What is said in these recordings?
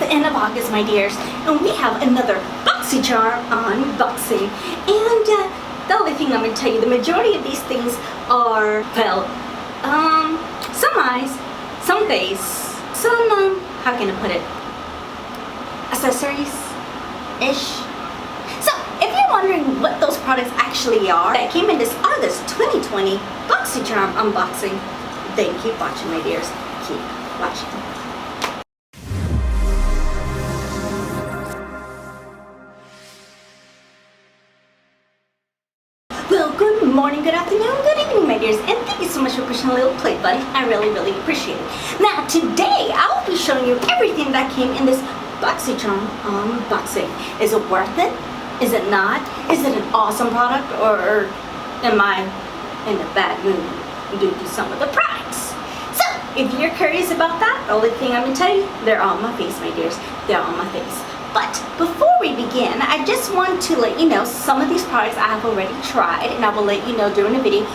end of August, my dears, and we have another BOXYCHARM unboxing. And the only thing I'm going to tell you, the majority of these things are, well, some eyes, some face, some, how can I put it, accessories-ish. So, if you're wondering what those products actually are that came in this August 2020 BOXYCHARM unboxing, then keep watching, my dears. Keep watching. Well, good morning, good afternoon, good evening, my dears, and thank you so much for pushing a little play button. I really appreciate it. Now, today, I'll be showing you everything that came in this BOXYCHARM unboxing. Is it worth it? Is it not? Is it an awesome product, or am I in a bad mood due to some of the products? So, if you're curious about that, the only thing I'm going to tell you, they're on my face, my dears. They're on my face. But before we begin, I just want to let you know some of these products I have already tried, and I will let you know during the video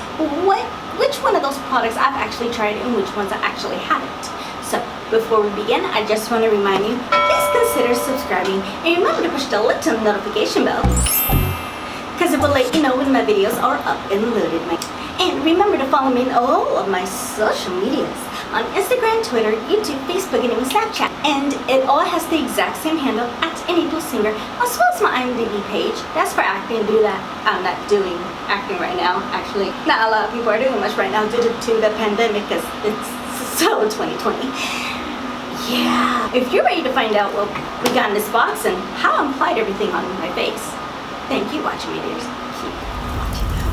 which one of those products I've actually tried and which ones I actually haven't. So before we begin, I just want to remind you, please consider subscribing and remember to push the little notification bell, because it will let you know when my videos are up and loaded. And remember to follow me on all of my social medias. On Instagram, Twitter, YouTube, Facebook, and even Snapchat. And it all has the exact same handle at EnidBlueSinger, as well as my IMDb page. That's for acting. Do that. I'm not doing acting right now. Actually, not a lot of people are doing much right now due to the pandemic, because it's so 2020. Yeah. If you're ready to find out what we got in this box and how I applied everything on my face, thank you for watching, my dears.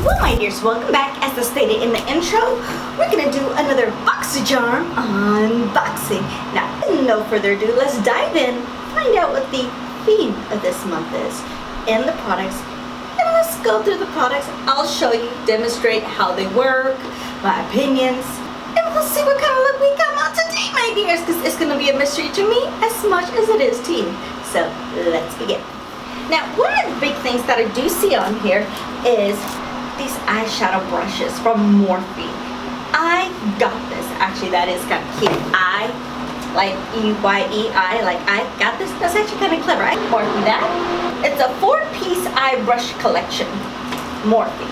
Well, my dears, welcome back. As I stated in the intro, we're going to do another BOXYCHARM unboxing. Now, no further ado, let's dive in, find out what the theme of this month is, and the products. And let's go through the products. I'll show you, demonstrate how they work, my opinions, and we'll see what kind of look we come out today, my dears, because it's going to be a mystery to me as much as it is to you. So, let's begin. Now, one of the big things that I do see on here is these eyeshadow brushes from Morphe. I got this. Actually, that is kind of cute. I, like E-Y-E-I, like I got this. That's actually kind of clever. I Morphe that. It's a 4-piece eye brush collection. Morphe.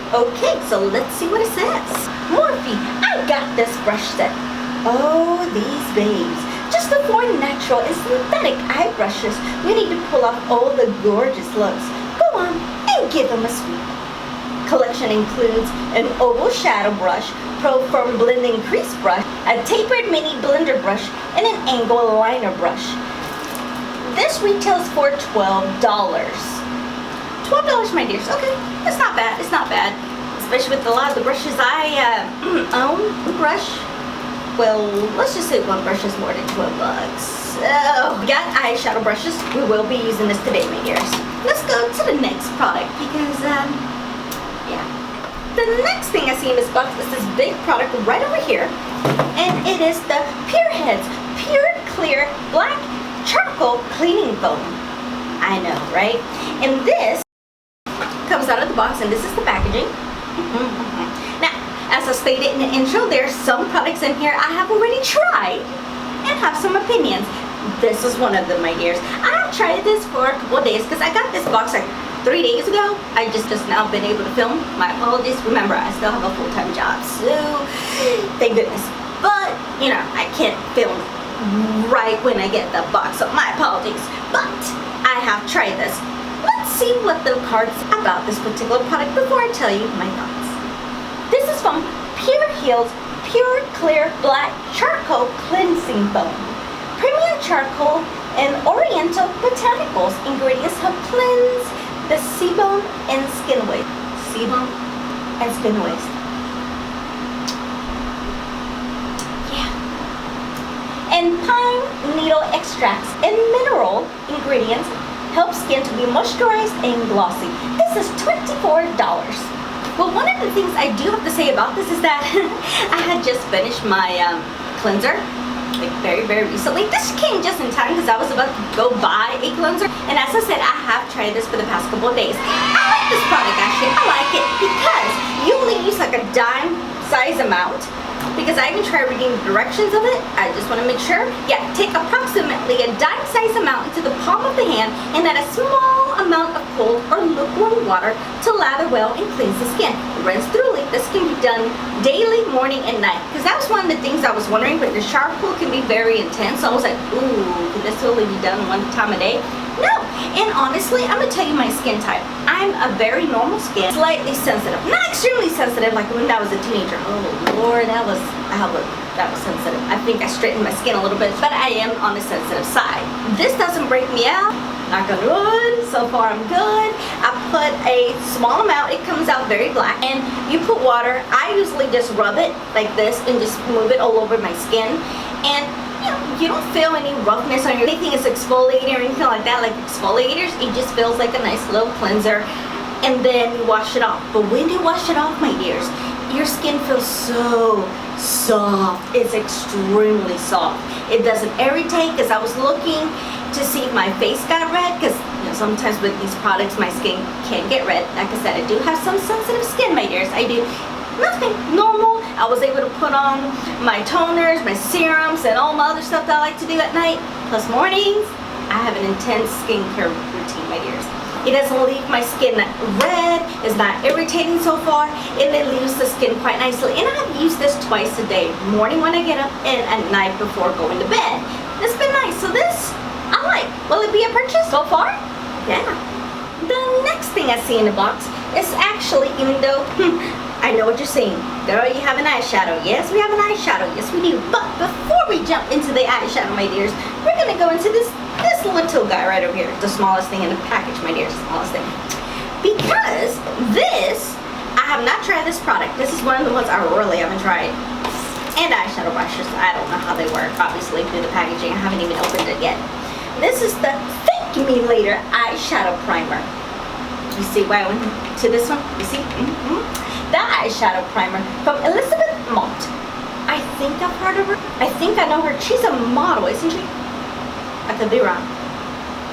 Okay, so let's see what it says. Morphe, I got this brush set. Oh, these babes. Just the 4 natural and synthetic eye brushes. We need to pull off all the gorgeous looks. Go on and give them a sweep. Collection includes an oval shadow brush, pro firm blending crease brush, a tapered mini blender brush, and an angle liner brush. This retails for $12. $12, my dears. Okay, it's not bad. It's not bad, especially with a lot of the brushes I own. Brush. Well, let's just say one brush is more than $12. So, we got eyeshadow brushes. We will be using this today, my dears. Let's go to the next product because yeah. The next thing I see in this box is this big product right over here, and it is the Pureheals Pure Clear Black Charcoal Cleaning Foam. I know, right? And this comes out of the box, and this is the packaging. Now, as I stated in the intro, there are some products in here I have already tried and have some opinions. This is one of them, my dears. I have tried this for a couple of days because I got this box like 3 days ago. I just now been able to film. My apologies. Remember, I still have a full-time job, so thank goodness. But, you know, I can't film right when I get the box, so my apologies. But I have tried this. Let's see what the cards about this particular product before I tell you my thoughts. This is from Pureheals Pure Clear Black Charcoal Cleansing Foam. Premium charcoal and oriental botanicals ingredients help cleanse the sebum and skin waste. Sebum and skin waste. Yeah. And pine needle extracts and mineral ingredients help skin to be moisturized and glossy. This is $24. Well, one of the things I do have to say about this is that I had just finished my cleanser. Like very recently. This came just in time because I was about to go buy a cleanser, and as I said, I have tried this for the past couple of days. I like this product actually. I like it because you only use like a dime size amount because I even tried reading the directions of it. I just want to make sure. Yeah, take approximately a dime-sized amount into the palm of the hand and add a small amount of cold or lukewarm water to lather well and cleanse the skin. Rinse thoroughly. This can be done daily, morning, and night. Because that was one of the things I was wondering, but the charcoal can be very intense. So I was like, ooh, could this only be done one time a day? No. And honestly, I'm going to tell you my skin type. I'm a very normal skin, slightly sensitive. Not extremely sensitive like when I was a teenager. Oh Lord, that was sensitive. I think I straightened my skin a little bit, but I am on the sensitive side. This doesn't break me out. Not gonna wood. So far I'm good. I put a small amount. It comes out very black. And you put water. I usually just rub it like this and just move it all over my skin. And you don't feel any roughness on your anything is exfoliating or anything like that. Like exfoliators, it just feels like a nice little cleanser. And then you wash it off. But when you wash it off, my dears, your skin feels so soft. It's extremely soft. It doesn't irritate, because I was looking to see if my face got red, because sometimes with these products my skin can get red. Like I said, I do have some sensitive skin, my dears. I do. Nothing, normal. I was able to put on my toners, my serums, and all my other stuff that I like to do at night. Plus mornings, I have an intense skincare routine, my dears. It doesn't leave my skin red, it's not irritating so far, and it leaves the skin quite nicely. And I've used this twice a day, morning when I get up and at night before going to bed. It's been nice. So this, I like. Will it be a purchase so far? Yeah. The next thing I see in the box is actually, even though, I know what you're saying. Girl, you have an eyeshadow. Yes, we have an eyeshadow. Yes, we do. But before we jump into the eyeshadow, my dears, we're going to go into this little guy right over here. The smallest thing in the package, my dears. The smallest thing. Because this, I have not tried this product. This is one of the ones I really haven't tried. And eyeshadow brushes. I don't know how they work, obviously, through the packaging. I haven't even opened it yet. This is the Thank Me Later eyeshadow primer. You see why I went to this one? You see? The eyeshadow primer from Elizabeth Mott. I think I've heard of her. I think I know her. She's a model, isn't she? I could be wrong.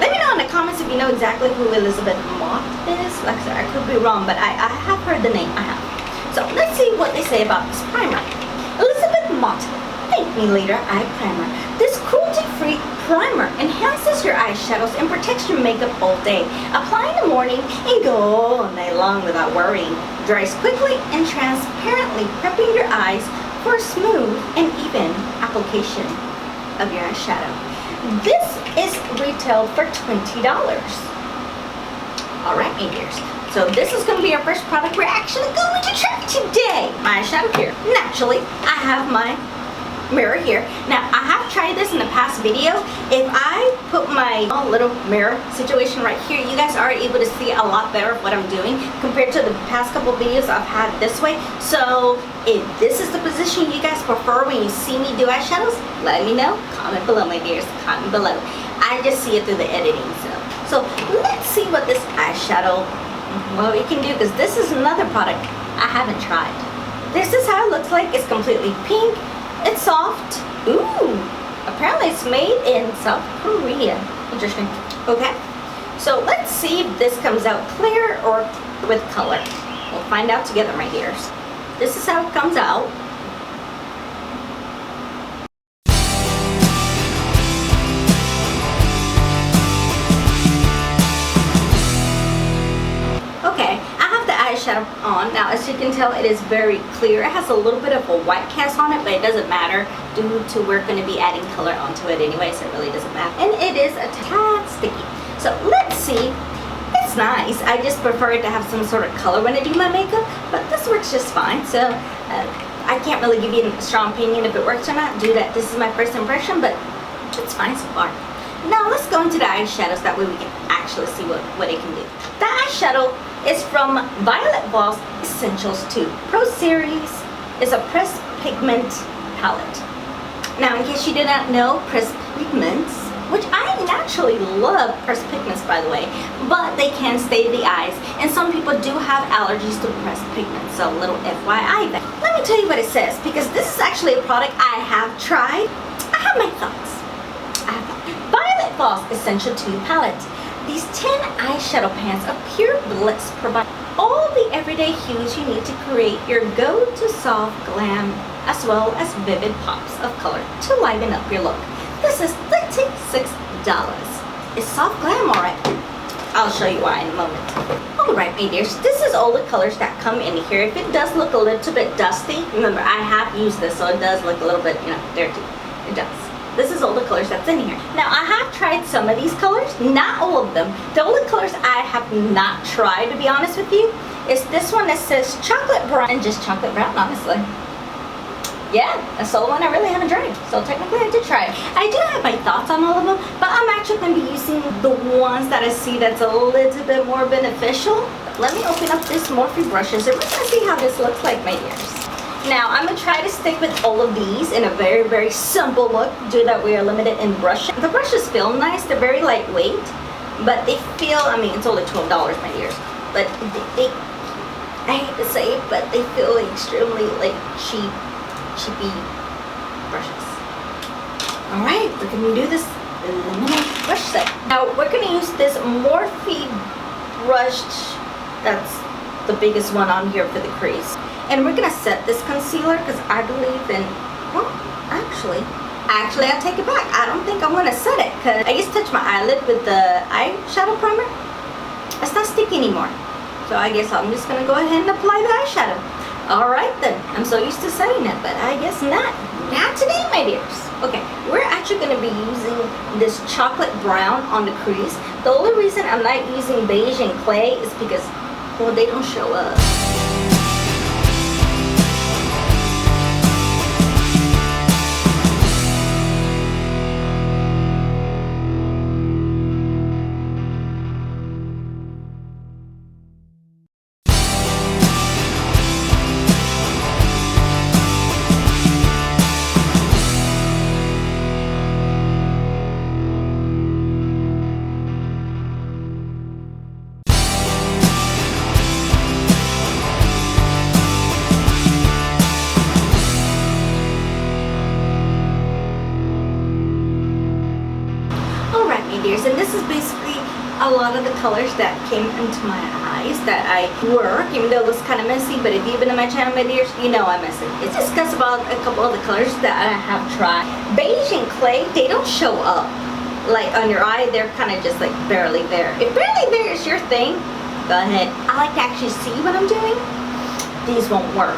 Let me know in the comments if you know exactly who Elizabeth Mott is. Like I said, I could be wrong, but I have heard the name. I have. So let's see what they say about this primer. Elizabeth Mott Thank Me Later Eye Primer. This cruelty-free primer enhances your eyeshadows and protects your makeup all day. Apply in the morning and go all night long without worrying. Dries quickly and transparently, prepping your eyes for a smooth and even application of your eyeshadow. This is retailed for $20. Alright, my dears. So this is going to be our first product we're actually going to try today. My eyeshadow here. Naturally, I have my mirror here. Now, I have tried this in the past video. If I put my little mirror situation right here, you guys are able to see a lot better of what I'm doing compared to the past couple videos I've had this way. So if this is the position you guys prefer when you see me do eyeshadows, let me know. Comment below, my dears. Comment below. I just see it through the editing. So let's see what this eyeshadow, what we can do, because this is another product I haven't tried. This is how it looks like. It's completely pink. It's soft. Ooh, apparently it's made in South Korea. Interesting. Okay, so let's see if this comes out clear or with color. We'll find out together, my dears. This is how it comes out. Okay, I have the eyeshadow on. Now, as you can tell, it is very clear. It has a little bit of a white cast on it, but it doesn't matter due to we're going to be adding color onto it anyway, so it really doesn't matter. And it is a tad sticky. So let's see. It's nice. I just prefer it to have some sort of color when I do my makeup, but this works just fine. So I can't really give you a strong opinion if it works or not, due that this is my first impression, but it's fine so far. Now let's go into the eyeshadows, that way we can actually see what it can do. The eyeshadow is from Voss Essentials 2 Pro Series. Is a pressed pigment palette. Now, in case you did not know, pressed pigments, which I naturally love pressed pigments, by the way, but they can stay the eyes, and some people do have allergies to pressed pigments, so a little FYI there. Let me tell you what it says, because this is actually a product I have tried. I have my thoughts. Voss Essential 2 Palette. These 10 eyeshadow pans of pure bliss provide all the everyday hues you need to create your go-to soft glam as well as vivid pops of color to liven up your look. This is $36. It's soft glam, alright? I'll show you why in a moment. Alright, my dears, this is all the colors that come in here. If it does look a little bit dusty, remember I have used this, so it does look a little bit, dirty. It does. This is all the colors that's in here. Now, I have tried some of these colors, not all of them. The only colors I have not tried, to be honest with you, is this one that says chocolate brown, and just chocolate brown, honestly. Yeah, that's the only one I really haven't tried. So technically I did try it. I do have my thoughts on all of them, but I'm actually going to be using the ones that I see that's a little bit more beneficial. Let me open up this Morphe brushes and we're going to see how this looks like, my dears. Now, I'm going to try to stick with all of these in a very, very simple look, due that we are limited in brushing. The brushes feel nice. They're very lightweight, but they feel, it's only $12, my dears, but they I hate to say it, but they feel extremely, cheapy brushes. Alright, we're going to do this illuminate brush set. Now, we're going to use this Morphe brush. That's the biggest one on here for the crease. And we're going to set this concealer because I believe in, well, actually I take it back. I don't think I'm going to set it because I just touched my eyelid with the eyeshadow primer. It's not sticky anymore. So I guess I'm just going to go ahead and apply the eyeshadow. Alright then. I'm so used to setting it, but I guess not. Not today, my dears. Okay, we're actually going to be using this chocolate brown on the crease. The only reason I'm not using beige and clay is because, well, they don't show up. And this is basically a lot of the colors that came into my eyes that I work, even though it looks kind of messy, but if you've been on my channel, my dears, you know I'm messy. Let's discuss about a couple of the colors that I have tried. Beige and clay, they don't show up. Like on your eye, they're kind of just like barely there. If barely there is your thing, go ahead. I like to actually see what I'm doing. These won't work.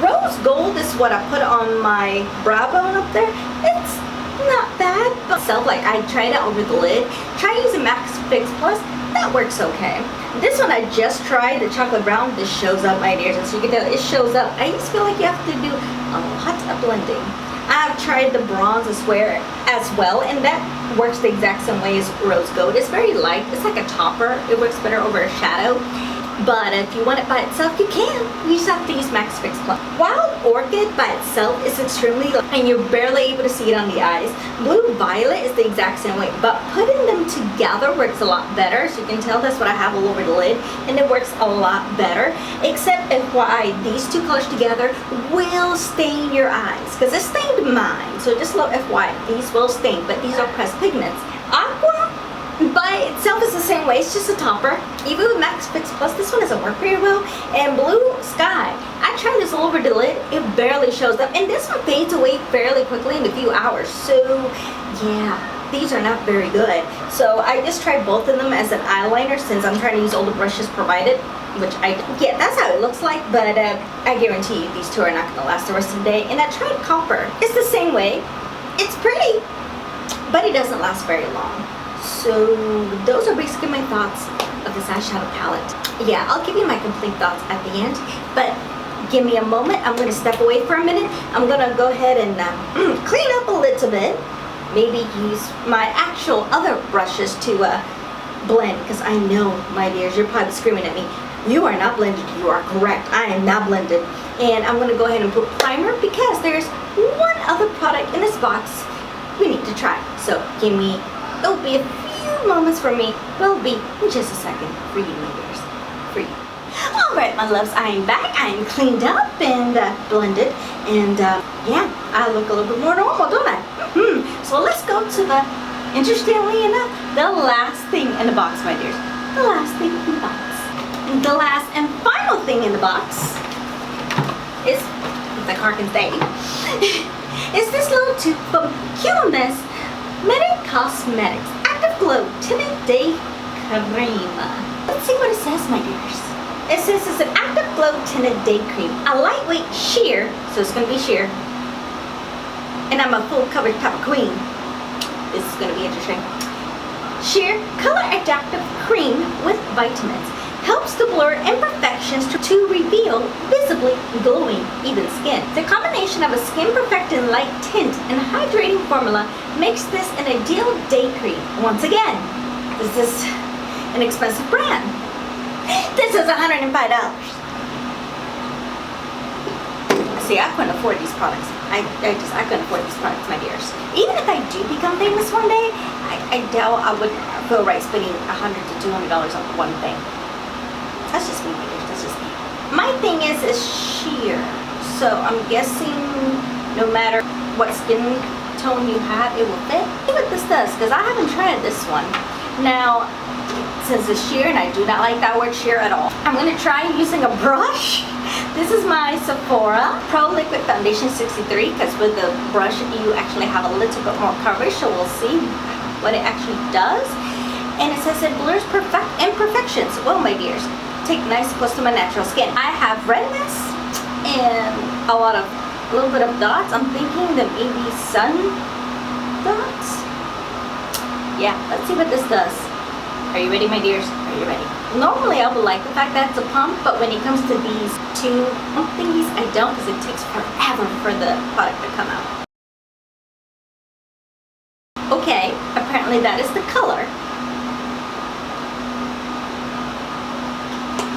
Rose gold is what I put on my brow bone up there. It's not bad, but I tried it over the lid. Try using Max Fix Plus, that works okay. This one I just tried, the chocolate brown, this shows up, my dears, and so you can tell it shows up. I just feel like you have to do a lot of blending. I've tried the bronze as well, and that works the exact same way as rose gold. It's very light, it's like a topper. It works better over a shadow. But if you want it by itself, you can. You just have to use Max Fix Plus. Wild Orchid by itself is extremely light, and you're barely able to see it on the eyes. Blue Violet is the exact same way, but putting them together works a lot better. So you can tell that's what I have all over the lid, and it works a lot better. Except FYI, these two colors together will stain your eyes, because it stained mine. So just look FYI, these will stain, but these are pressed pigments. Aqua by itself is the same way, it's just a topper. Even with Max Fix Plus, this one doesn't work very well. And Blue Sky, I tried this all over the lid, it barely shows up. And this one fades away fairly quickly in a few hours. So yeah, these are not very good. So I just tried both of them as an eyeliner since I'm trying to use all the brushes provided. Yeah, that's how it looks like, but I guarantee you these two are not going to last the rest of the day. And I tried Copper. It's the same way. It's pretty, but it doesn't last very long. So those are basically my thoughts of this eyeshadow palette. Yeah, I'll give you my complete thoughts at the end, but give me a moment. I'm going to step away for a minute. I'm going to go ahead and clean up a little bit. Maybe use my actual other brushes to blend, because I know, my dears, you're probably screaming at me. You are not blended. You are correct. I am not blended. And I'm going to go ahead and put primer because there's one other product in this box we need to try. So it'll be a few moments for me. It'll be in just a second for you, my dears. For you. Alright, my loves, I am back. I am cleaned up and blended. And yeah, I look a little bit more normal, don't I? So let's go to the, interestingly enough, the last thing in the box, my dears. The last thing in the box. The last and final thing in the box is if the car can stay, is this little tube from ENidBlueSinger MEDICOSMETICS Active Glow Tinted Day Cream. Let's see what it says, my dears. It says it's an Active Glow Tinted Day Cream, a lightweight sheer, so it's going to be sheer, and I'm a full coverage type of queen. This is going to be interesting. Sheer color adaptive cream with vitamins helps to blur imperfections to reveal visibly glowing even skin. The combination of a skin perfecting light tint and hydrating formula makes this an ideal day cream. Once again, is this an expensive brand? This is $105. See, I couldn't afford these products. I couldn't afford these products, my dears. Even if I do become famous one day, I doubt I would feel right spending $100 to $200 on one thing. That's just me, my dears. That's just me. My thing is sheer. So I'm guessing no matter what skin tone you have, it will fit. See what this does, because I haven't tried this one. Now, since it's sheer, and I do not like that word sheer at all, I'm going to try using a brush. This is my Sephora Pro Liquid Foundation 63, because with the brush you actually have a little bit more coverage, so we'll see what it actually does. And it says it blurs imperfections. Well, my dears, take nice close to my natural skin. I have redness and a little bit of dots. I'm thinking that maybe sun dots. Yeah, let's see what this does. Are you ready, my dears? Are you ready? Normally I would like the fact that it's a pump, but when it comes to these two pump thingies, I don't, because it takes forever for the product to come out. Okay, apparently that is the color.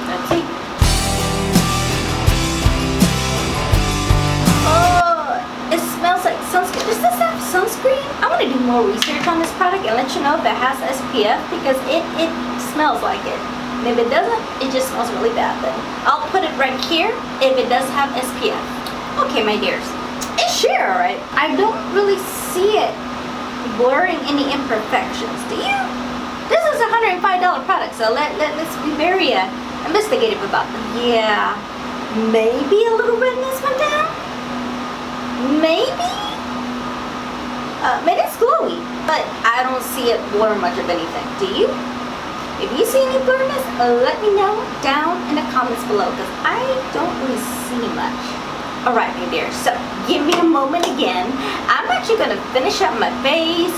Let's see. Oh, it smells like sunscreen. Does this have sunscreen? I want to do more research on this product and let you know if it has SPF, because it smells like it. And if it doesn't, it just smells really bad then. I'll put it right here if it does have SPF. Okay, my dears. It's sheer, alright? I don't really see it blurring any imperfections. Do you? This is a $105 product, so let's be very investigative about it. Yeah, maybe a little redness went down. Maybe. Maybe it's glowy, but I don't see it blur much of anything. Do you? If you see any blurriness, let me know down in the comments below, because I don't really see much. Alright, my dear, so give me a moment again. I'm actually going to finish up my face,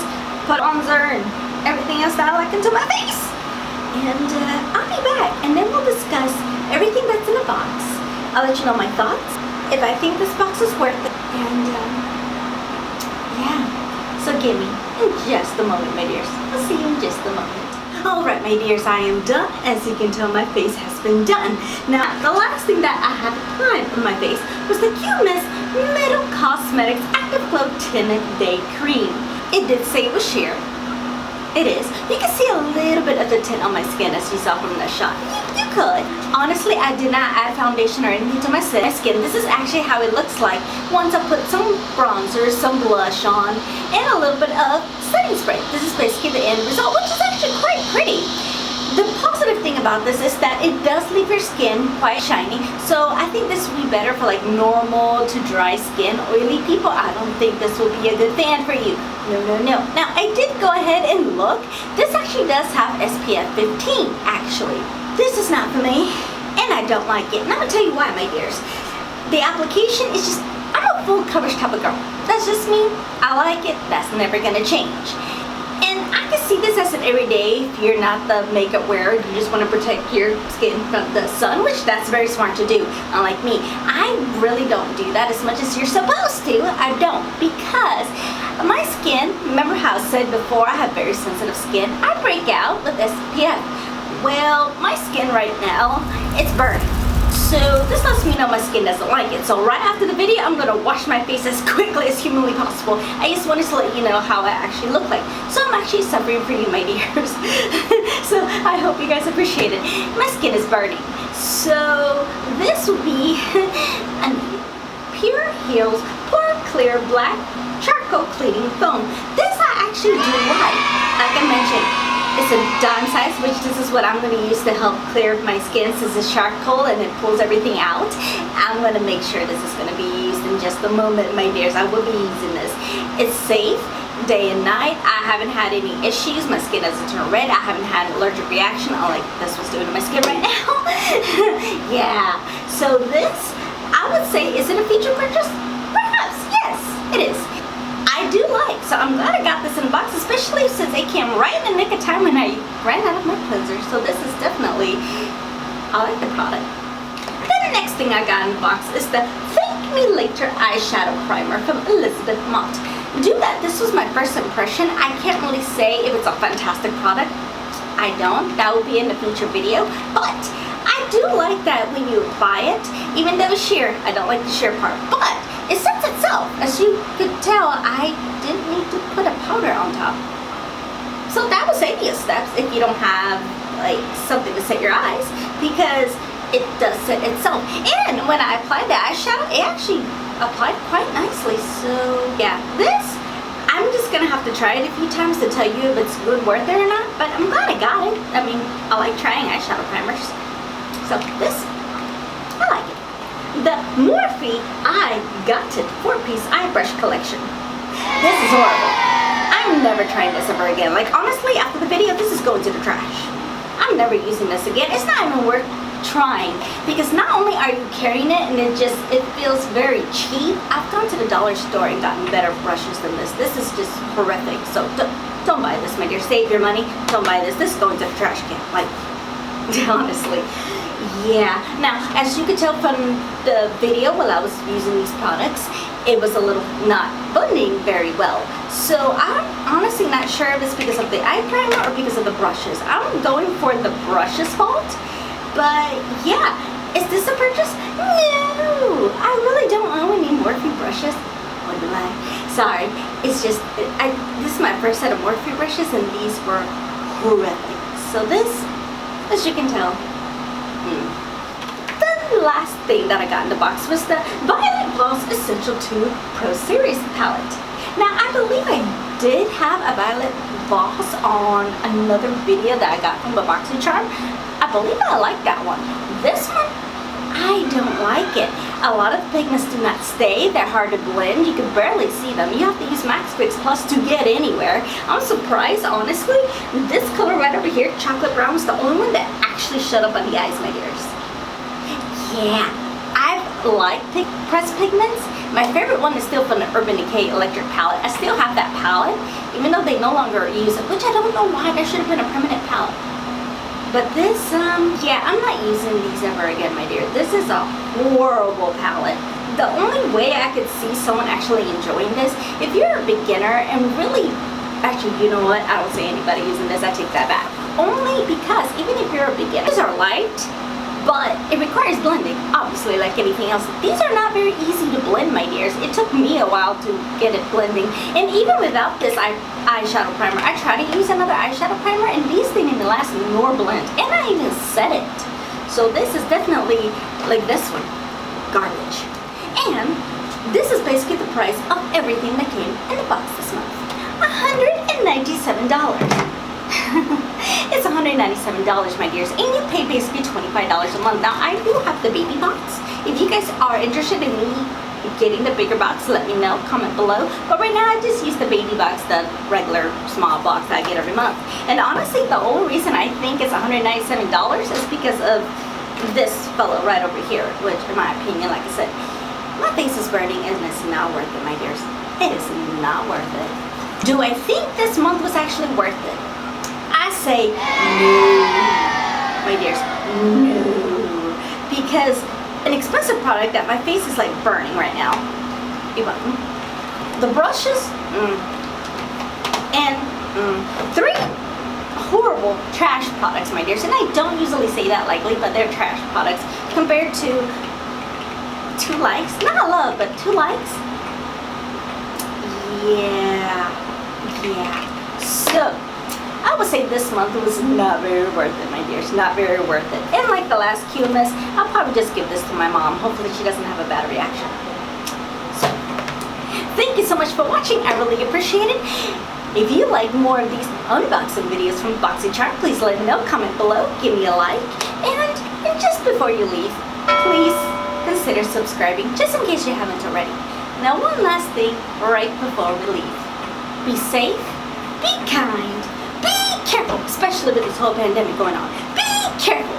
put bronzer and everything else that I like into my face. And I'll be back, and then we'll discuss everything that's in the box. I'll let you know my thoughts, if I think this box is worth it. And yeah, so give me in just a moment, my dears. I'll see you in just a moment. Alright, my dears, I am done. As you can tell, my face has been done. Now, the last thing that I had applied on my face was the ENidBlueSinger MEDICOSMETICS Active Glow Tinted Day Cream. It did say it was sheer. It is. You can see a little bit of the tint on my skin, as you saw from the shot. You could. Honestly, I did not add foundation or anything to my skin. This is actually how it looks like once I put some bronzer, some blush on, and a little bit of setting spray. This is basically the end result, which is actually quite pretty. The positive thing about this is that it does leave your skin quite shiny, so I think this would be better for like normal to dry skin, oily people. I don't think this would be a good fan for you. No. Now, I did go ahead and look. This actually does have SPF 15, actually. This is not for me, and I don't like it. And I'm going to tell you why, my dears. The application is just, I'm a full coverage type of girl. That's just me. I like it. That's never going to change. And I can see this as an everyday if you're not the makeup wearer, you just want to protect your skin from the sun, which that's very smart to do. Unlike me, I really don't do that as much as you're supposed to. I don't, because my skin, remember how I said before, I have very sensitive skin. I break out with SPF. Well, my skin right now, it's burning. So this lets me know my skin doesn't like it. So right after the video, I'm going to wash my face as quickly as humanly possible. I just wanted to let you know how I actually look like. So I'm actually suffering for you, my dears. So I hope you guys appreciate it. My skin is burning. So this will be a Pureheals Pore Clear Black Charcoal Cleaning Foam. This I actually do like I mentioned. It It's a dime size, which this is what I'm going to use to help clear my skin since it's charcoal and it pulls everything out. I'm going to make sure this is going to be used in just a moment, my dears. I will be using this. It's safe day and night. I haven't had any issues. My skin doesn't turn red. I haven't had an allergic reaction like this was doing to my skin right now. Yeah. So this, I would say, is it a feature purchase? Perhaps. Yes, it is. I do like, so I'm glad I got this in the box, especially since it came right in the nick of time when I ran out of my cleanser. So this is definitely, I like the product. Then the next thing I got in the box is the Thank Me Later Eyeshadow Primer from Mott. Do that, this was my first impression. I can't really say if it's a fantastic product. I don't, that will be in the future video. But I do like that when you apply it, even though it's sheer, I don't like the sheer part, but it sets itself. As you could tell, I didn't need to put a powder on top. So that will save you steps if you don't have like something to set your eyes, because it does set itself. And when I applied the eyeshadow, it actually applied quite nicely. So yeah, this, I'm just gonna have to try it a few times to tell you if it's good, worth it or not, but I'm glad I got it. I mean, I like trying eyeshadow primers. So this, I like it. The Morphe Eye Got 4-piece eye brush collection. This is horrible. I'm never trying this ever again. Like, honestly, after the video, this is going to the trash. I'm never using this again. It's not even worth trying, because not only are you carrying it and it feels very cheap. I've gone to the dollar store and gotten better brushes than this. This is just horrific. So don't buy this, my dear. Save your money. Don't buy this. This is going to the trash can. Like, honestly. Yeah, now as you could tell from the video while I was using these products, it was a little not blending very well. So I'm honestly not sure if it's because of the eye primer or because of the brushes. I'm going for the brushes fault, but yeah, is this a purchase? No, I really don't own any Morphe brushes. What do I? Sorry, it's just, this is my first set of Morphe brushes and these were horrific. So this, as you can tell, the last thing that I got in the box was the Voss Essential 2 Pro Series palette. Now, I believe I did have a Violet Voss on another video that I got from BOXYCHARM. I believe I like that one. This one, I don't like it. A lot of the pigments do not stay. They're hard to blend. You can barely see them. You have to use Max Fix Plus to get anywhere. I'm surprised, honestly. This color right over here, chocolate brown, is the only one that actually showed up on the eyes, my dears. Yeah, I've liked pressed pigments. My favorite one is still from the Urban Decay Electric palette. I still have that palette, even though they no longer use it, which I don't know why. There should have been a permanent palette. But this, yeah, I'm not using these ever again, my dear. This is a horrible palette. The only way I could see someone actually enjoying this, if you're a beginner and really, actually, you know what? I don't see anybody using this. I take that back. Only because even if you're a beginner, these are light, but it requires blending, obviously, like anything else. These are not very easy to blend, my dears. It took me a while to get it blending. And even without this eyeshadow primer, I tried to use another eyeshadow primer, and these didn't even last nor blend. And I even set it. So this is definitely, like this one, garbage. And this is basically the price of everything that came in the box this month. $197. It's $197, my dears, and you pay basically $25 a month. Now, I do have the baby box. If you guys are interested in me getting the bigger box, let me know, comment below. But right now, I just use the baby box, the regular small box that I get every month. And honestly, the only reason I think it's $197 is because of this fellow right over here, which, in my opinion, like I said, my face is burning and it's not worth it, my dears. It is not worth it. Do I think this month was actually worth it? I say no, my dears, no, because an expensive product that my face is like burning right now, the brushes, and 3 horrible trash products, my dears, and I don't usually say that lightly, but they're trash products compared to 2 likes, not love, but 2 likes, yeah, so I would say this month was not very worth it, my dears. Not very worth it. And like the last Q-Miss, I'll probably just give this to my mom. Hopefully she doesn't have a bad reaction. So, thank you so much for watching. I really appreciate it. If you like more of these unboxing videos from BOXYCHARM, please let me know, comment below, give me a like, and just before you leave, please consider subscribing just in case you haven't already. Now one last thing right before we leave. Be safe, be kind, be careful, especially with this whole pandemic going on. Be careful.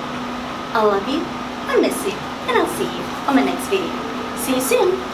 I love you, I miss you, and I'll see you on my next video. See you soon.